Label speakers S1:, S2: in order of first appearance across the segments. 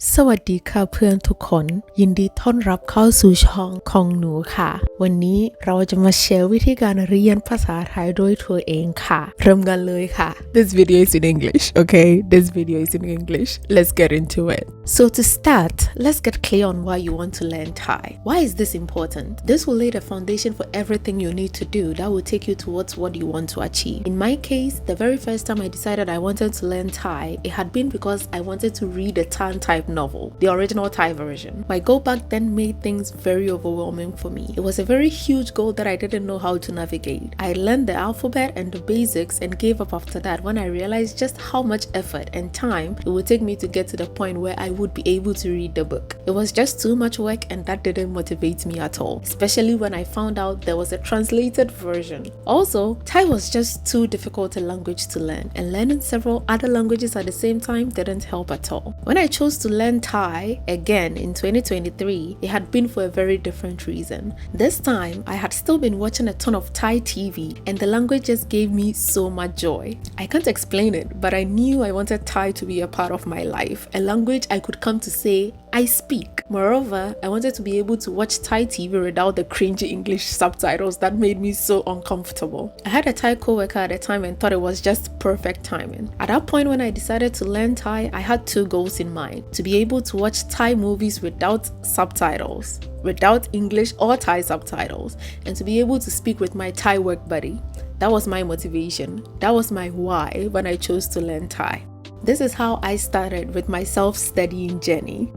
S1: สวัสดีค่ะเพื่อนทุกคนยินดีต้อนรับเข้าสู่ช่องของหนูค่ะวันนี้เราจะมาแชร์วิธีการเรียนภาษาไทยด้วยตัวเองค่ะเริ่มกันเลยค่ะ This video is in English okay This video is in English Let's get into it So to start let's get clear on why you want to learn Thai Why is this important This will lay the foundation for everything you need to do that will take you towards what you want to achieve In my case the very first time I decided I wanted to learn Thai it had been because I wanted to read a Tan type novel, the original Thai version. My goal back then made things very overwhelming for me. It was a very huge goal that I didn't know how to navigate. I learned the alphabet and the basics and gave up after that when I realized just how much effort and time it would take me to get to the point where I would be able to read the book. It was just too much work and that didn't motivate me at all, especially when I found out there was a translated version. Also, Thai was just too difficult a language to learn and learning several other languages at the same time didn't help at all. When I chose to learn Thai again in 2023, it had been for a very different reason. This time, I had still been watching a ton of Thai TV and the language just gave me so much joy. I can't explain it, but I knew I wanted Thai to be a part of my life, a language I could come to say I speak. Moreover, I wanted to be able to watch Thai TV without the cringy English subtitles that made me so uncomfortable. I had a Thai co-worker at the time and thought it was just perfect timing. At that point when I decided to learn Thai, I had two goals in mind. To be able to watch Thai movies without subtitles, without English or Thai subtitles, and to be able to speak with my Thai work buddy. That was my motivation. That was my why when I chose to learn Thai. This is how I started with my self-studying journey.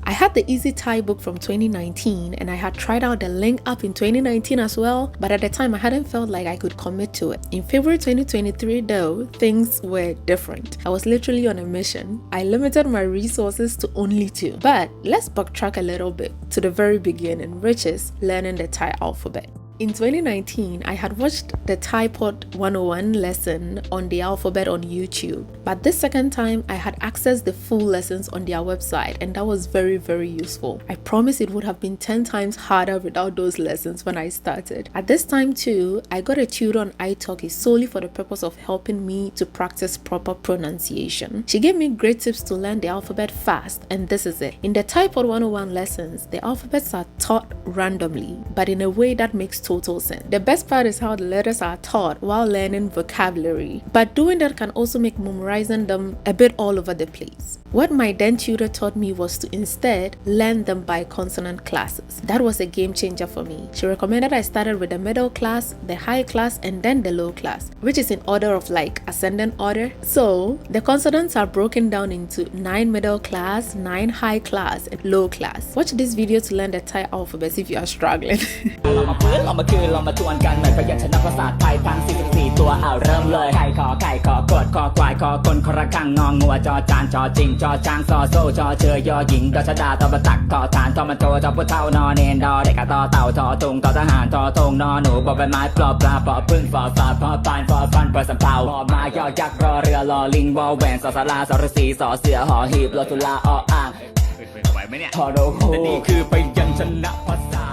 S1: I had the Easy Thai book from 2019 and I had tried out the Link app in 2019 as well, but at the time I hadn't felt like I could commit to it. In February 2023 though, things were different. I was literally on a mission. I limited my resources to only two. But let's backtrack a little bit to the very beginning, which is learning the Thai alphabet. In 2019, I had watched the Thai Pot 101 lesson on the alphabet on YouTube, but this second time I had accessed the full lessons on their website and that was very, very useful. I promise it would have been 10 times harder without those lessons when I started. At this time too, I got a tutor on iTalki solely for the purpose of helping me to practice proper pronunciation. She gave me great tips to learn the alphabet fast and this is it. In the Thai Pot 101 lessons, the alphabets are taught randomly, but in a way that makes total sense. The best part is how the letters are taught while learning vocabulary, but doing that can also make memorizing them a bit all over the place. What my then tutor taught me was to instead learn them by consonant classes. That was a game changer for me. She recommended I started with the middle class, the high class, and then the low class, which is in order of like ascendant order. So the consonants are broken down into 9 middle class, 9 high class, and low class. Watch this video to learn the Thai alphabet if you are struggling.
S2: มาคืนเรามาทวนกันหน่อยพยัญชนะภาษาไทยทั้ง44ตัวเอาเริ่มเลยไก่ขอไก่ขอกดคอควายคอกลคอระฆังงองัวจอจานจอจิงจอจางซอโซ่จอเชยยอหญิงดอชดาตอบัตักทอฐานทอมันโตจอพุเท่านอเนนดอเด็กกะตอเต่าทอตุงทอทหารทอทงนอหนูปอใบไม้ปลอบปลาปอพึ่งฟอสาพอปานฟอฟันปอสำเภาพอมายอยักษ์รอเรือรอลิงวอแหวนสอสาราสอฤษีสอเสือหอหีบรอจุฬาออ่างทอโดโฮนี่คือพยัญชนะภาษา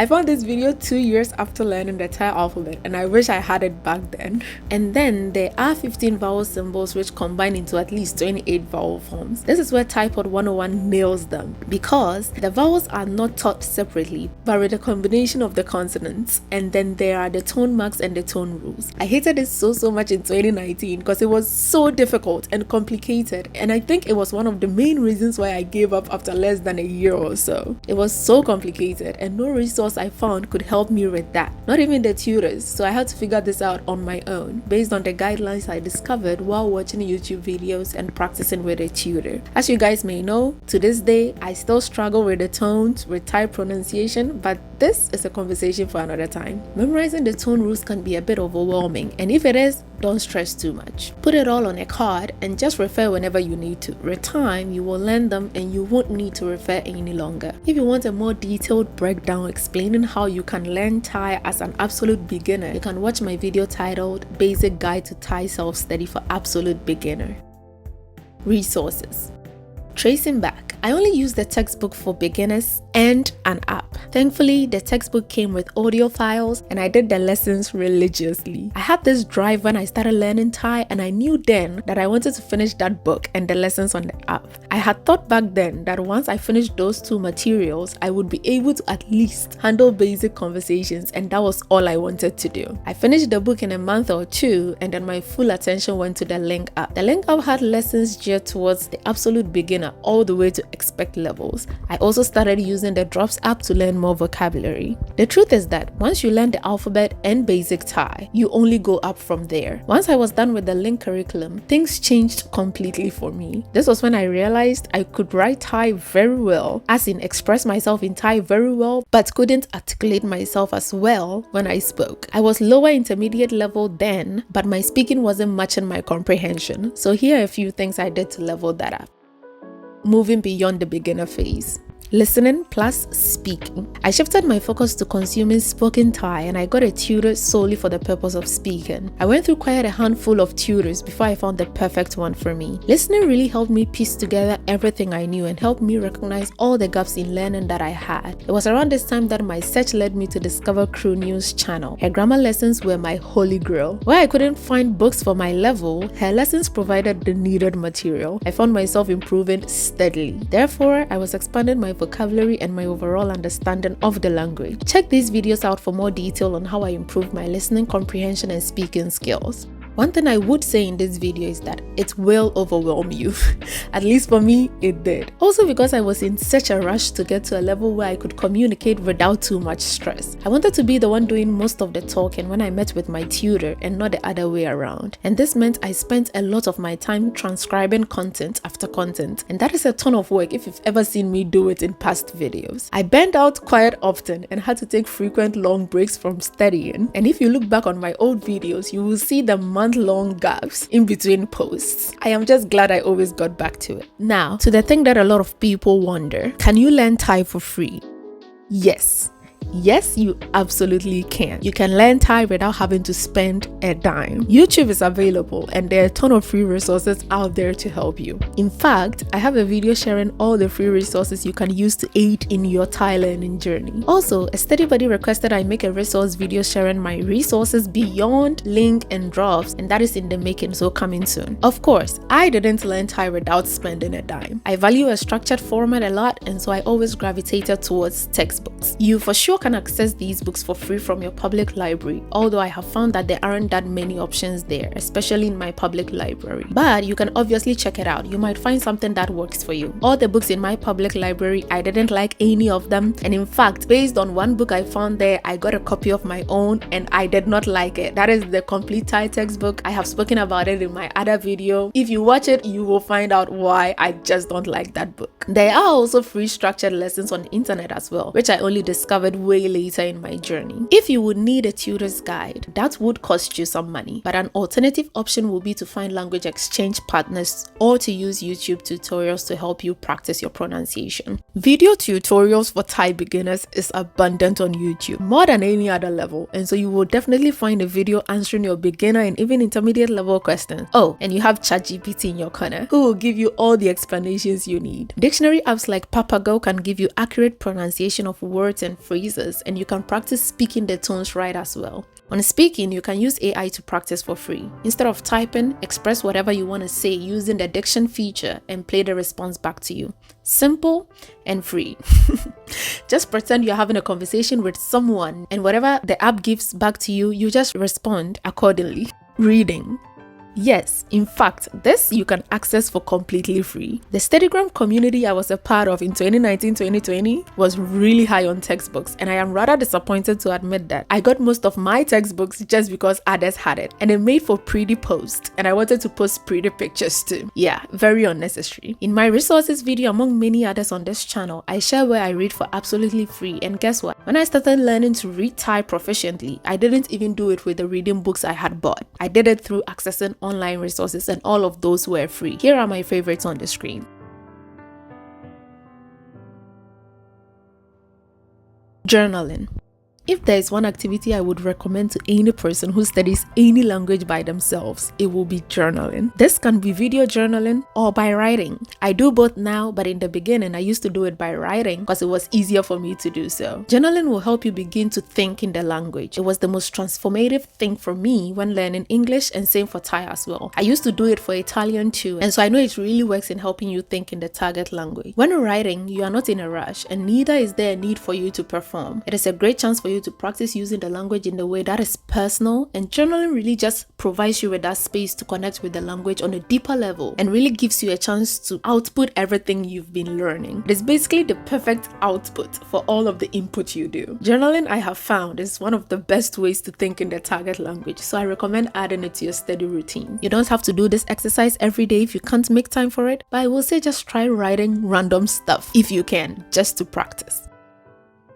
S1: I found this video 2 years after learning the Thai alphabet and I wish I had it back then. And then there are 15 vowel symbols which combine into at least 28 vowel forms. This is where Thai Pot 101 nails them because the vowels are not taught separately but with a combination of the consonants, and then there are the tone marks and the tone rules. I hated it so much in 2019 because it was so difficult and complicated, and I think it was one of the main reasons why I gave up after less than a year or so. It was so complicated and no resource I found could help me with that, not even the tutors, so I had to figure this out on my own based on the guidelines I discovered while watching YouTube videos and practicing with a tutor. As you guys may know, to this day I still struggle with the tones with Thai pronunciation, but this is a conversation for another time. Memorizing the tone rules can be a bit overwhelming, and if it is, don't stress too much. Put it all on a card and just refer whenever you need to. With time, you will learn them and you won't need to refer any longer. If you want a more detailed breakdown explaining how you can learn Thai as an absolute beginner, you can watch my video titled Basic Guide to Thai Self-Study for Absolute Beginner. Resources. Tracing back. I only used the textbook for beginners and an app. Thankfully, the textbook came with audio files and I did the lessons religiously. I had this drive when I started learning Thai, and I knew then that I wanted to finish that book and the lessons on the app. I had thought back then that once I finished those two materials, I would be able to at least handle basic conversations, and that was all I wanted to do. I finished the book in a month or two, and then my full attention went to the Link app. The Link app had lessons geared towards the absolute beginner all the way to expert levels. I also started using the Drops app to learn more vocabulary. The truth is that once you learn the alphabet and basic Thai, you only go up from there. Once I was done with the Link curriculum, things changed completely for me. This was when I realized I could write Thai very well, as in express myself in Thai very well, but couldn't articulate myself as well when I spoke. I was lower intermediate level then, but my speaking wasn't matching my comprehension. So here are a few things I did to level that up. Moving beyond the beginner phase. Listening plus speaking. I shifted my focus to consuming spoken Thai, and I got a tutor solely for the purpose of speaking. I went through quite a handful of tutors before I found the perfect one for me. Listening really helped me piece together everything I knew and helped me recognize all the gaps in learning that I had. It was around this time that my search led me to discover Crew News channel. Her grammar lessons were my holy grail. Where I couldn't find books for my level, her lessons provided the needed material. I found myself improving steadily. Therefore, I was expanding my vocabulary and my overall understanding of the language. Check these videos out for more detail on how I improved my listening comprehension and speaking skills. One thing I would say in this video is that it will overwhelm you. At least for me, it did. Also because I was in such a rush to get to a level where I could communicate without too much stress. I wanted to be the one doing most of the talking when I met with my tutor and not the other way around. And this meant I spent a lot of my time transcribing content after content. And that is a ton of work if you've ever seen me do it in past videos. I burned out quite often and had to take frequent long breaks from studying. And if you look back on my old videos, you will see the month-long gaps in between posts. I am just glad I always got back to it. Now, to the thing that a lot of people wonder, can you learn Thai for free? Yes. Yes, you absolutely can. You can learn Thai without having to spend a dime. YouTube is available and there are a ton of free resources out there to help you. In fact, I have a video sharing all the free resources you can use to aid in your Thai learning journey. Also, a study buddy requested I make a resource video sharing my resources beyond Link and Drops, and that is in the making, so coming soon. Of course, I didn't learn Thai without spending a dime. I value a structured format a lot, and so I always gravitated towards textbooks. You for sure can access these books for free from your public library, although I have found that there aren't that many options there, especially in my public library. But you can obviously check it out. You might find something that works for you. All the books in my public library, I didn't like any of them, and in fact, based on one book I found there, I got a copy of my own and I did not like it. That is the Complete Thai textbook. I have spoken about it in my other video. If you watch it, you will find out why I just don't like that book. There are also free structured lessons on the internet as well, which I only discovered way later in my journey. If you would need a tutor's guide, that would cost you some money, but an alternative option will be to find language exchange partners or to use YouTube tutorials to help you practice your pronunciation. Video tutorials for Thai beginners is abundant on YouTube, more than any other level, and so you will definitely find a video answering your beginner and even intermediate level questions. Oh, and you have ChatGPT in your corner, who will give you all the explanations you need. Dictionary apps like Papago can give you accurate pronunciation of words and phrases, and you can practice speaking the tones right as well. On speaking, you can use AI to practice for free. Instead of typing, express whatever you want to say using the diction feature and play the response back to you. Simple and free. Just pretend you're having a conversation with someone, and whatever the app gives back to you, you just respond accordingly. Reading. Yes, in fact, this you can access for completely free. The Steadigram community I was a part of in 2019-2020 was really high on textbooks, and I am rather disappointed to admit that I got most of my textbooks just because others had it, and it made for pretty posts, and I wanted to post pretty pictures too. Yeah, very unnecessary. In my resources video, among many others on this channel, I share where I read for absolutely free, and guess what? When I started learning to read Thai proficiently, I didn't even do it with the reading books I had bought. I did it through accessing online resources, and all of those were free. Here are my favorites on the screen. Journaling. If there is one activity I would recommend to any person who studies any language by themselves, it will be journaling. This can be video journaling or by writing. I do both now, but in the beginning, I used to do it by writing because it was easier for me to do so. Journaling will help you begin to think in the language. It was the most transformative thing for me when learning English, and same for Thai as well. I used to do it for Italian too, and so I know it really works in helping you think in the target language. When writing, you are not in a rush, and neither is there a need for you to perform. It is a great chance for you to practice using the language in a way that is personal, and journaling really just provides you with that space to connect with the language on a deeper level and really gives you a chance to output everything you've been learning. It is basically the perfect output for all of the input you do. Journaling, I have found, is one of the best ways to think in the target language, so I recommend adding it to your study routine. You don't have to do this exercise every day if you can't make time for it, but I will say just try writing random stuff if you can, just to practice.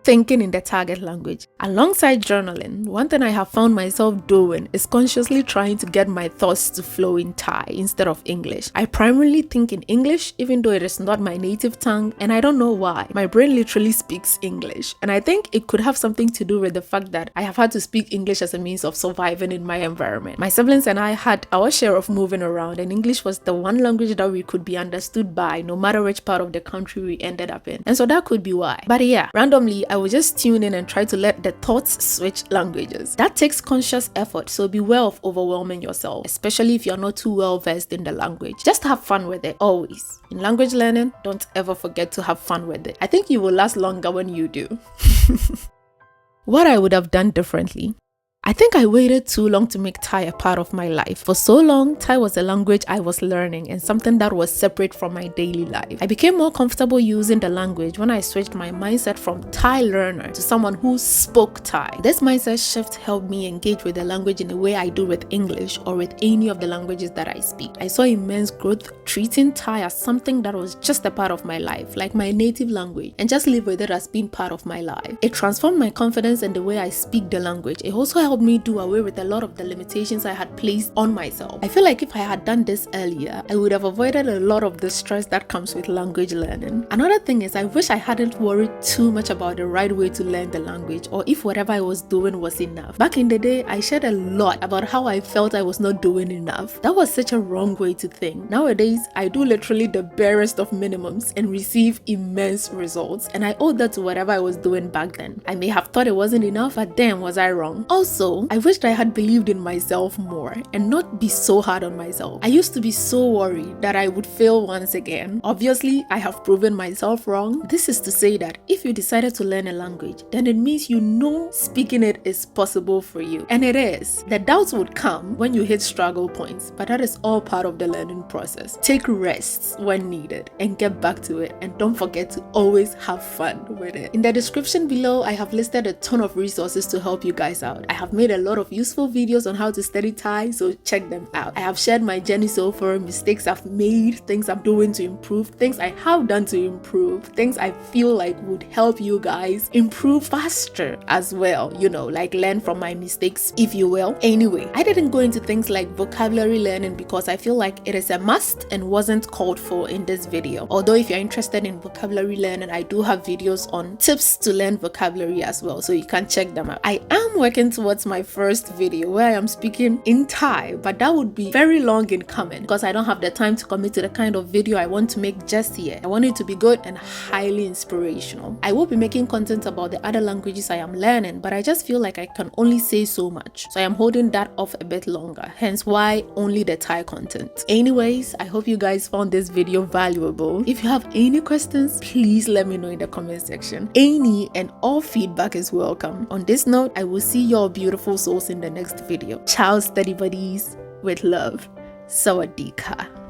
S1: Thinking in the target language. Alongside journaling, one thing I have found myself doing is consciously trying to get my thoughts to flow in Thai instead of English. I primarily think in English, even though it is not my native tongue, and I don't know why. My brain literally speaks English, and I think it could have something to do with the fact that I have had to speak English as a means of surviving in my environment. My siblings and I had our share of moving around, and English was the one language that we could be understood by no matter which part of the country we ended up in. And so that could be why. But yeah, randomly, I would just tune in and try to let the thoughts switch languages. That takes conscious effort, so beware of overwhelming yourself, especially if you're not too well versed in the language. Just have fun with it, always. In language learning, don't ever forget to have fun with it. I think you will last longer when you do. What I would have done differently. I think I waited too long to make Thai a part of my life. For so long, Thai was a language I was learning and something that was separate from my daily life. I became more comfortable using the language when I switched my mindset from Thai learner to someone who spoke Thai. This mindset shift helped me engage with the language in a way I do with English or with any of the languages that I speak. I saw immense growth treating Thai as something that was just a part of my life, like my native language, and just live with it as being part of my life. It transformed my confidence in the way I speak the language. It also helped me do away with a lot of the limitations I had placed on myself. I feel like if I had done this earlier, I would have avoided a lot of the stress that comes with language learning. Another thing is, I wish I hadn't worried too much about the right way to learn the language, or if whatever I was doing was enough. Back in the day, I shared a lot about how I felt I was not doing enough. That was such a wrong way to think. Nowadays, I do literally the barest of minimums and receive immense results, and I owe that to whatever I was doing back then. I may have thought it wasn't enough, but damn, was I wrong. Also, I wished I had believed in myself more and not be so hard on myself. I used to be so worried that I would fail once again. Obviously, I have proven myself wrong. This is to say that if you decided to learn a language, then it means you know speaking it is possible for you. And it is. The doubts would come when you hit struggle points, but that is all part of the learning process. Take rests when needed and get back to it, and don't forget to always have fun with it. In the description below, I have listed a ton of resources to help you guys out. I have made a lot of useful videos on how to study Thai, so check them out. I have shared my journey so far, mistakes I've made, things I'm doing to improve, things I have done to improve, things I feel like would help you guys improve faster as well, you know, like learn from my mistakes, if you will. Anyway, I didn't go into things like vocabulary learning because I feel like it is a must and wasn't called for in this video. Although if you're interested in vocabulary learning, I do have videos on tips to learn vocabulary as well, so you can check them out. I am working towards my first video where I am speaking in Thai, but that would be very long in coming because I don't have the time to commit to the kind of video I want to make just yet. I want it to be good and highly inspirational. I will be making content about the other languages I am learning, but I just feel like I can only say so much, so I am holding that off a bit longer, hence why only the Thai content. Anyways, I hope you guys found this video valuable. If you have any questions, please let me know in the comment section. Any and all feedback is welcome. On this note, I will see your beautiful souls in the next video. Ciao, study buddies. With love. Sawadee ka.